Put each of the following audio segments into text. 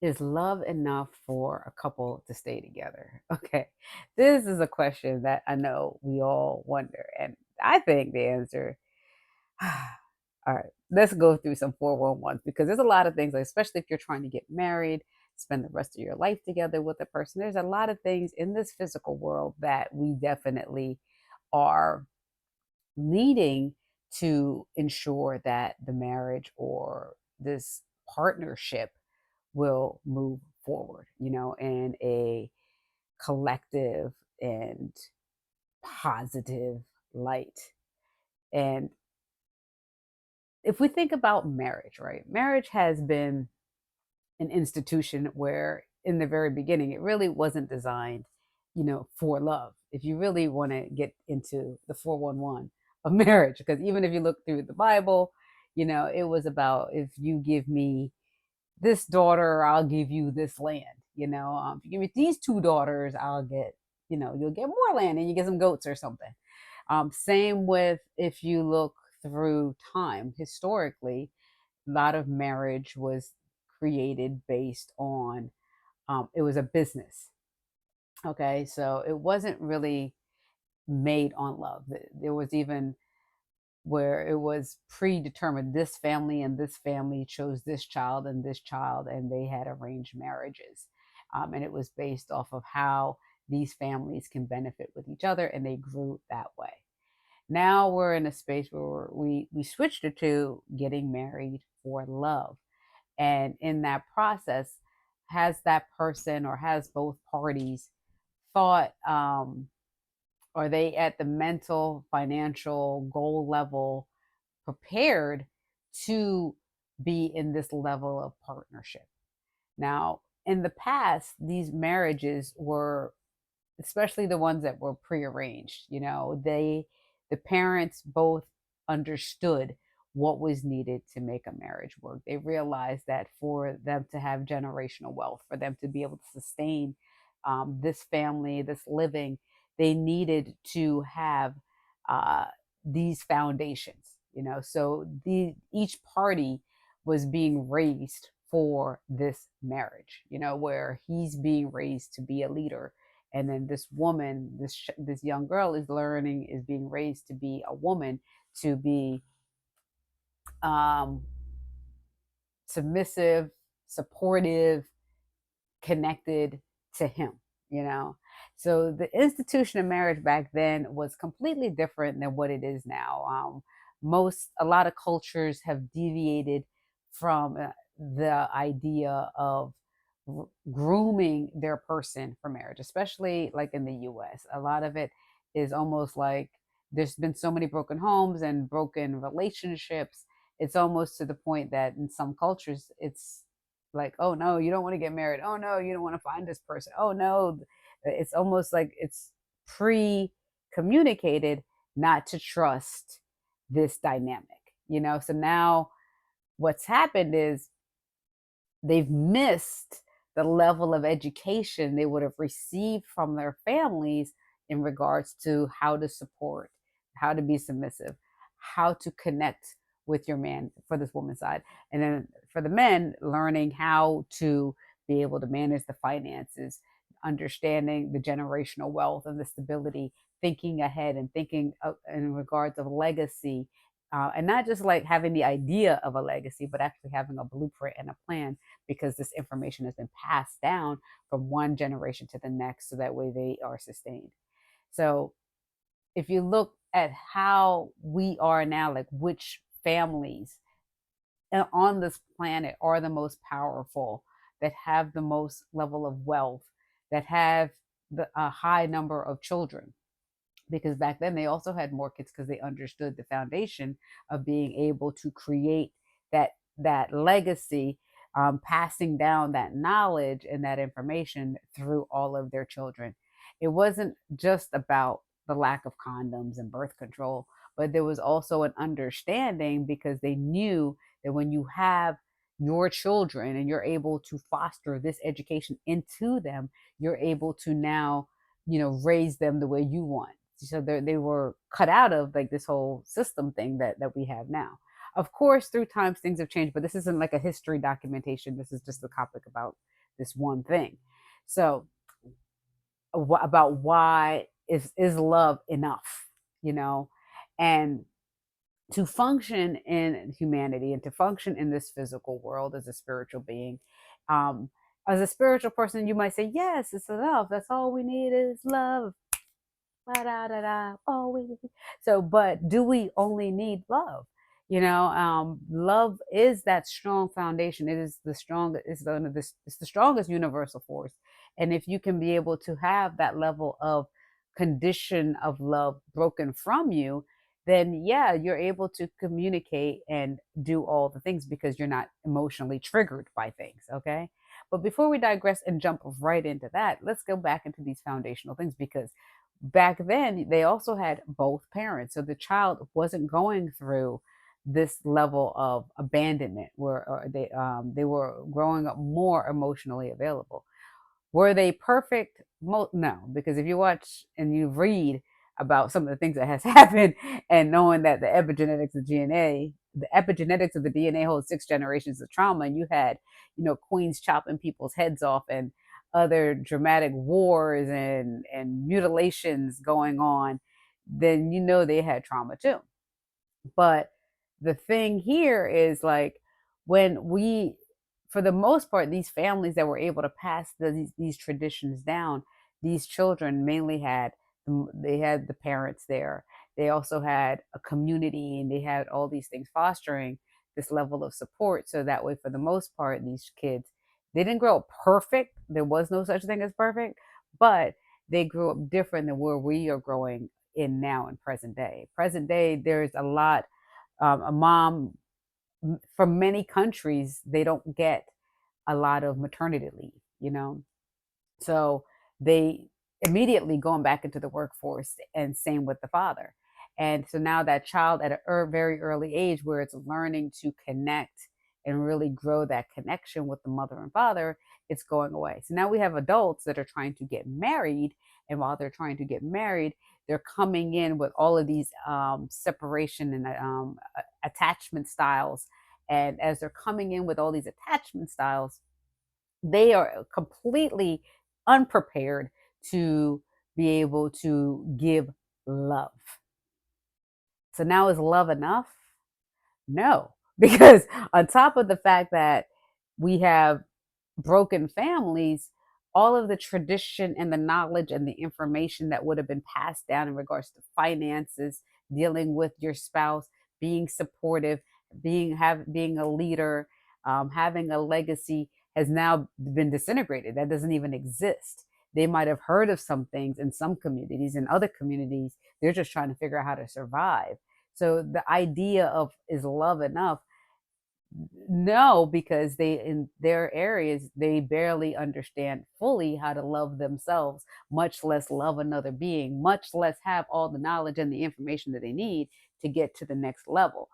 Is love enough for a couple to stay together? Okay. This is a question that I know we all wonder. And I think the answer, all right, let's go through some 411s because there's a lot of things, like, especially if you're trying to get married, spend the rest of your life together with a person. There's a lot of things in this physical world that we definitely are needing to ensure that the marriage or this partnership will move forward, in a collective and positive light. And if we think about marriage, right? Marriage has been an institution where in the very beginning it really wasn't designed, for love. If you really want to get into the 411 of marriage, because even if you look through the Bible, it was about, if you give me this daughter, I'll give you this land. If you give me these two daughters, I'll get, you'll get more land and you get some goats or something. Same with, if you look through time, historically, a lot of marriage was created based on, it was a business. Okay. So it wasn't really made on love. There was even where it was predetermined, this family and this family chose this child, and they had arranged marriages. And it was based off of how these families can benefit with each other, and they grew that way. Now we're in a space where we switched it to getting married for love. And in that process, has that person, or has both parties thought, are they at the mental, financial, goal level prepared to be in this level of partnership? Now, in the past, these marriages were, especially the ones that were prearranged, the parents both understood what was needed to make a marriage work. They realized that for them to have generational wealth, for them to be able to sustain, this family, this living, they needed to have, uh, these foundations. So each party was being raised for this marriage. Where he's being raised to be a leader, and then this woman, this young girl, is being raised to be a woman, to be, um submissive, supportive, connected to him, you know? So the institution of marriage back then was completely different than what it is now. A lot of cultures have deviated from, the idea of grooming their person for marriage, especially like in the US. A lot of it is almost like, there's been so many broken homes and broken relationships. It's almost to the point that in some cultures, it's like, oh no, you don't want to get married, oh no, you don't want to find this person, oh no. It's almost like it's pre communicated not to trust this dynamic, so now what's happened is they've missed the level of education they would have received from their families in regards to how to support, how to be submissive, how to connect with your man for this woman's side. And then for the men, learning how to be able to manage the finances, understanding the generational wealth and the stability, thinking ahead and thinking in regards of legacy. And not just like having the idea of a legacy, but actually having a blueprint and a plan, because this information has been passed down from one generation to the next, so that way they are sustained. So if you look at how we are now, like which families on this planet are the most powerful, that have the most level of wealth, that have a high number of children, because back then they also had more kids because they understood the foundation of being able to create that legacy, passing down that knowledge and that information through all of their children. It wasn't just about the lack of condoms and birth control, but there was also an understanding, because they knew that when you have your children and you're able to foster this education into them, you're able to now, raise them the way you want. So they were cut out of like this whole system thing that we have now. Of course, through times things have changed, but this isn't like a history documentation. This is just a topic about this one thing. So, about why is love enough, you know? And to function in humanity and to function in this physical world as a spiritual being, um, as a spiritual person, you might say, yes, it's enough. That's all we need is love. Da, da, da, da. Oh, so, but do we only need love? Love is that strong foundation. It is the strongest. It's the strongest universal force. And if you can be able to have that level of condition of love broken from you, then yeah, you're able to communicate and do all the things because you're not emotionally triggered by things. Okay. But before we digress and jump right into that, let's go back into these foundational things because back then they also had both parents, so the child wasn't going through this level of abandonment where they were growing up more emotionally available. Were they perfect? No, because if you watch and you read about some of the things that has happened, and knowing that the epigenetics of the DNA holds 6 generations of trauma, and you had, queens chopping people's heads off and other dramatic wars and mutilations going on, then they had trauma too. But the thing here is like when we, for the most part, these families that were able to pass these traditions down, these children mainly had they had the parents there. They also had a community and they had all these things fostering this level of support. So that way, for the most part, these kids, they didn't grow up perfect. There was no such thing as perfect, but they grew up different than where we are growing in now in present day. Present day, there's a lot. A mom from many countries, they don't get a lot of maternity leave, so they immediately going back into the workforce, and same with the father. And so now that child at a very early age where it's learning to connect and really grow that connection with the mother and father, it's going away. So now we have adults that are trying to get married, and while they're trying to get married, they're coming in with all of these separation and attachment styles. And as they're coming in with all these attachment styles, they are completely unprepared to be able to give love. So now is love enough? No, because on top of the fact that we have broken families, all of the tradition and the knowledge and the information that would have been passed down in regards to finances, dealing with your spouse, being supportive, being a leader, having a legacy has now been disintegrated. That doesn't even exist. They might have heard of some things in some communities. In other communities, they're just trying to figure out how to survive. So the idea of is love enough? No, because they in their areas they barely understand fully how to love themselves, much less love another being, much less have all the knowledge and the information that they need to get to the next level.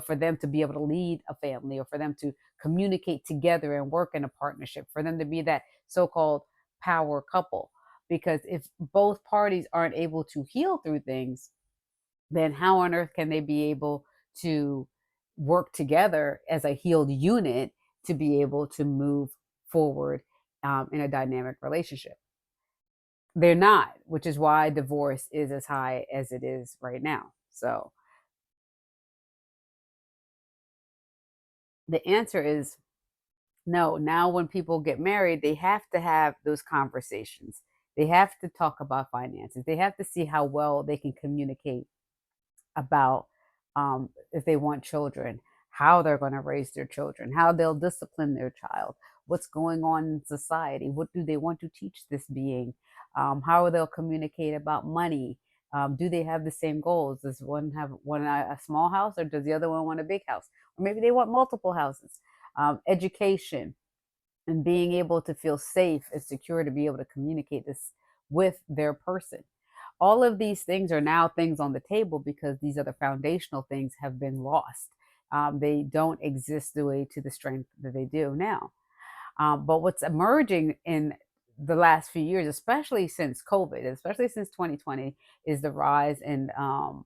For them to be able to lead a family or for them to communicate together and work in a partnership, for them to be that so-called power couple. Because if both parties aren't able to heal through things, then how on earth can they be able to work together as a healed unit to be able to move forward in a dynamic relationship? They're not, which is why divorce is as high as it is right now. So the answer is no. Now, when people get married, they have to have those conversations. They have to talk about finances. They have to see how well they can communicate about if they want children, how they're going to raise their children, how they'll discipline their child, what's going on in society, what do they want to teach this being, how they'll communicate about money. Do they have the same goals? Does one have a small house, or does the other one want a big house? Or maybe they want multiple houses. Education and being able to feel safe and secure to be able to communicate this with their person. All of these things are now things on the table because these other foundational things have been lost. They don't exist the way to the strength that they do now. But what's emerging in the last few years, especially since COVID, especially since 2020, is the rise in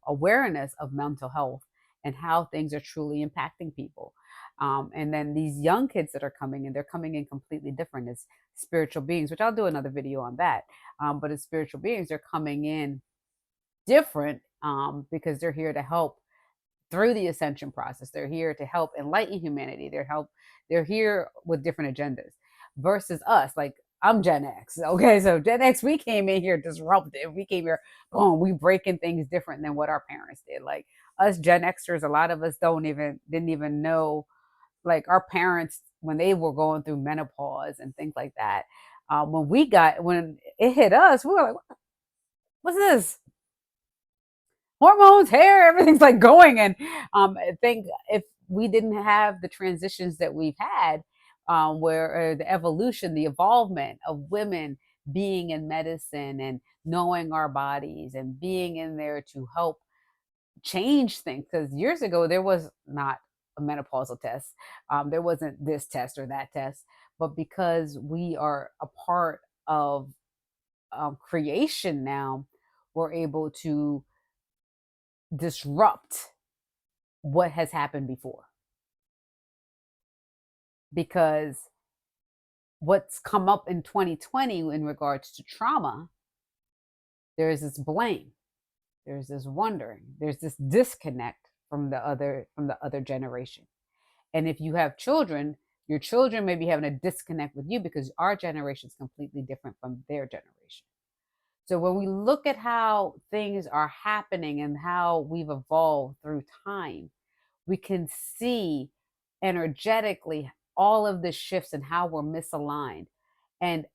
awareness of mental health and how things are truly impacting people. And then these young kids that are coming in, they're coming in completely different as spiritual beings, which I'll do another video on that. But as spiritual beings, they're coming in different, because they're here to help through the ascension process. They're here to help enlighten humanity. They're here with different agendas versus us. Like, I'm Gen X. Okay. So Gen X, we came in here disruptive. We came here, boom, we breaking things different than what our parents did. Like us Gen Xers, a lot of us didn't even know, like our parents, when they were going through menopause and things like that. When it hit us, we were like, what's this? Hormones, hair, everything's like going. And I think if we didn't have the transitions that we've had, where the evolution, the evolvement of women being in medicine and knowing our bodies and being in there to help change things. Because years ago, there was not a menopausal test, there wasn't this test or that test. But because we are a part of creation now, we're able to disrupt what has happened before, because what's come up in 2020 in regards to trauma, there's this blame, there's this wondering, there's this disconnect from the other generation. And if you have children, your children may be having a disconnect with you because our generation is completely different from their generation. So when we look at how things are happening and how we've evolved through time, we can see energetically all of the shifts and how we're misaligned. And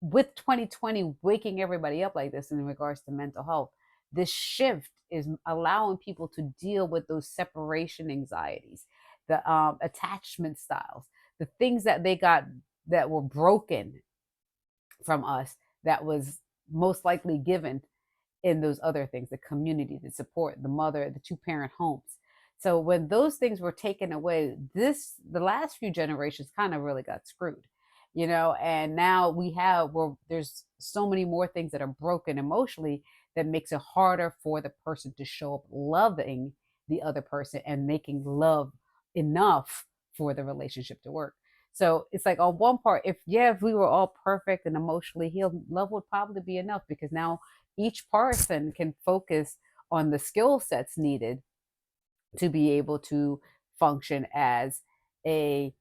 with 2020 waking everybody up like this in regards to mental health, this shift is allowing people to deal with those separation anxieties, the attachment styles, the things that they got that were broken from us, that was most likely given in those other things, the community, the support, the mother, the two-parent homes. So when those things were taken away, the last few generations kind of really got screwed, and now there's so many more things that are broken emotionally, that makes it harder for the person to show up loving the other person and making love enough for the relationship to work. So it's like, on one part, if we were all perfect and emotionally healed, love would probably be enough, because now each person can focus on the skill sets needed to be able to function as a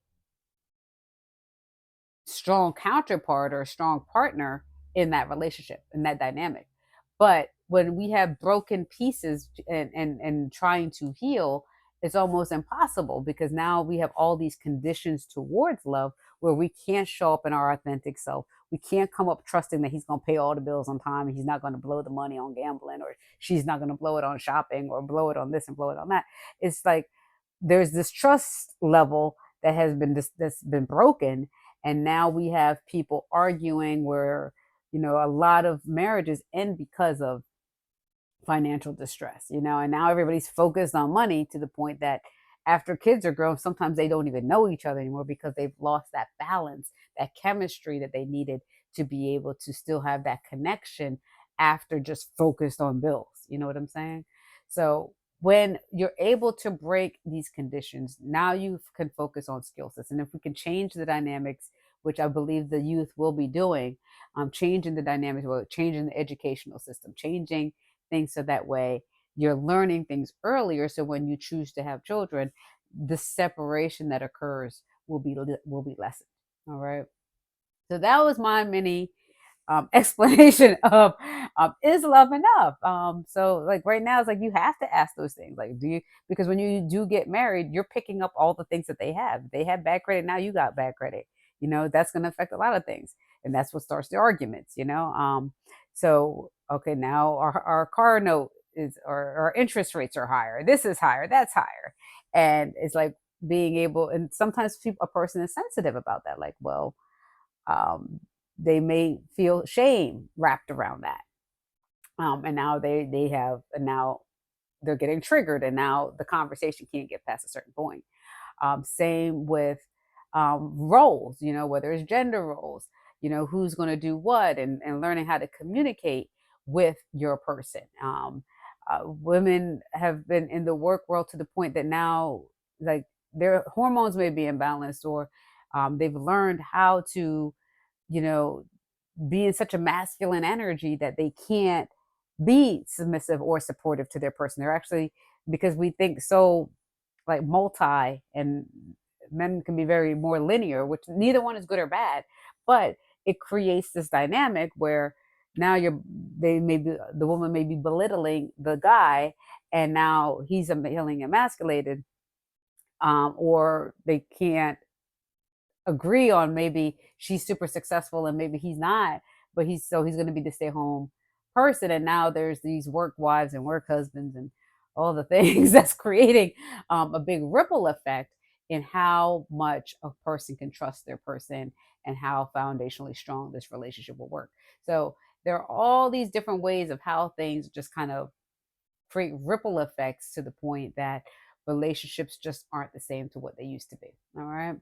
strong counterpart or a strong partner in that relationship, in that dynamic. But when we have broken pieces and trying to heal, it's almost impossible, because now we have all these conditions towards love where we can't show up in our authentic self. We can't come up trusting that he's going to pay all the bills on time and he's not going to blow the money on gambling, or she's not going to blow it on shopping, or blow it on this and blow it on that. It's like there's this trust level that's been broken, and now we have people arguing where, a lot of marriages end because of financial distress, and now everybody's focused on money, to the point that after kids are grown, sometimes they don't even know each other anymore, because they've lost that balance, that chemistry that they needed to be able to still have that connection after just focused on bills. You know what I'm saying? So when you're able to break these conditions, now you can focus on skill sets. And if we can change the dynamics, which I believe the youth will be doing, changing the dynamics, well, changing the educational system, changing things so that way you're learning things earlier. So when you choose to have children, the separation that occurs will be lessened. All right. So that was my mini explanation of is love enough. So like right now, it's like you have to ask those things. Like, because when you do get married, you're picking up all the things that they have. They had bad credit, now you got bad credit. That's going to affect a lot of things, and that's what starts the arguments. So okay, now our car note is, or our interest rates are higher. This is higher. That's higher, and it's like being able. And sometimes a person is sensitive about that. Like, well, um, they may feel shame wrapped around that, and now they have, and now they're getting triggered, and now the conversation can't get past a certain point. Same with roles, whether it's gender roles, who's going to do what, and learning how to communicate with your person. Women have been in the work world to the point that now, like, their hormones may be imbalanced, or they've learned how to, you know, be in such a masculine energy that they can't be submissive or supportive to their person. They're actually, because we think so, like, multi, and men can be very more linear, which neither one is good or bad, but it creates this dynamic where now they may be, the woman may be belittling the guy, and now he's feeling emasculated, or they can't agree on, maybe she's super successful and maybe he's not, but he's going to be the stay home person, and now there's these work wives and work husbands and all the things that's creating a big ripple effect in how much a person can trust their person and how foundationally strong this relationship will work. So there are all these different ways of how things just kind of create ripple effects to the point that relationships just aren't the same to what they used to be. All right.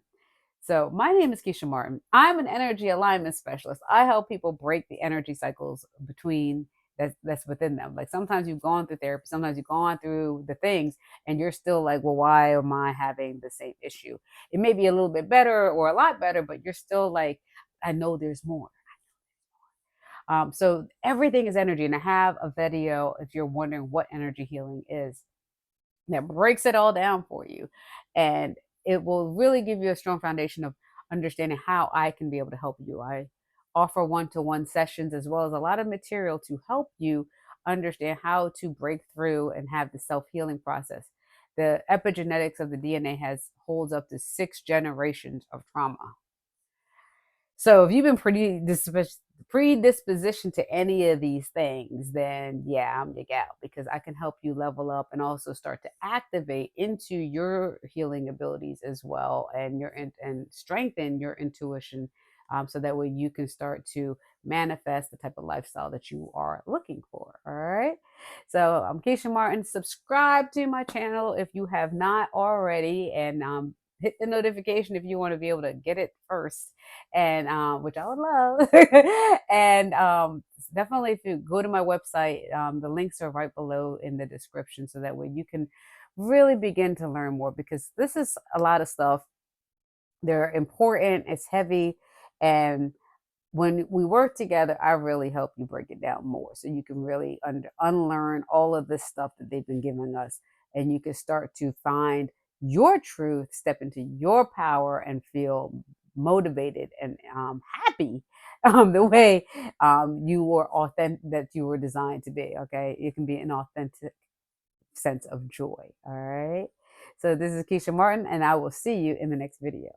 So, my name is Kisha Martin. I'm an energy alignment specialist. I help people break the energy cycles between that's within them. Like, sometimes you've gone through therapy, sometimes you've gone through the things, and you're still like, well, why am I having the same issue? It may be a little bit better or a lot better, but you're still like, I know there's more. So everything is energy, and I have a video if you're wondering what energy healing is that breaks it all down for you. And it will really give you a strong foundation of understanding how I can be able to help you. I offer one-to-one sessions as well as a lot of material to help you understand how to break through and have the self-healing process. The epigenetics of the DNA has holds up to 6 generations of trauma. So if you've been predisposition to any of these things, then yeah, I'm your gal, because I can help you level up and also start to activate into your healing abilities as well, and and strengthen your intuition, so that way you can start to manifest the type of lifestyle that you are looking for. All right. So I'm Keisha Martin. Subscribe to my channel if you have not already, and hit the notification if you want to be able to get it first, and which I would love. And definitely, if you go to my website, the links are right below in the description, so that way you can really begin to learn more, because this is a lot of stuff. They're important, it's heavy, and when we work together, I really help you break it down more, so you can really unlearn all of this stuff that they've been giving us, and you can start to find your truth, step into your power, and feel motivated and happy, the way you were authentic, that you were designed to be. Okay, it can be an authentic sense of joy. All right. So this is Keisha Martin, and I will see you in the next video.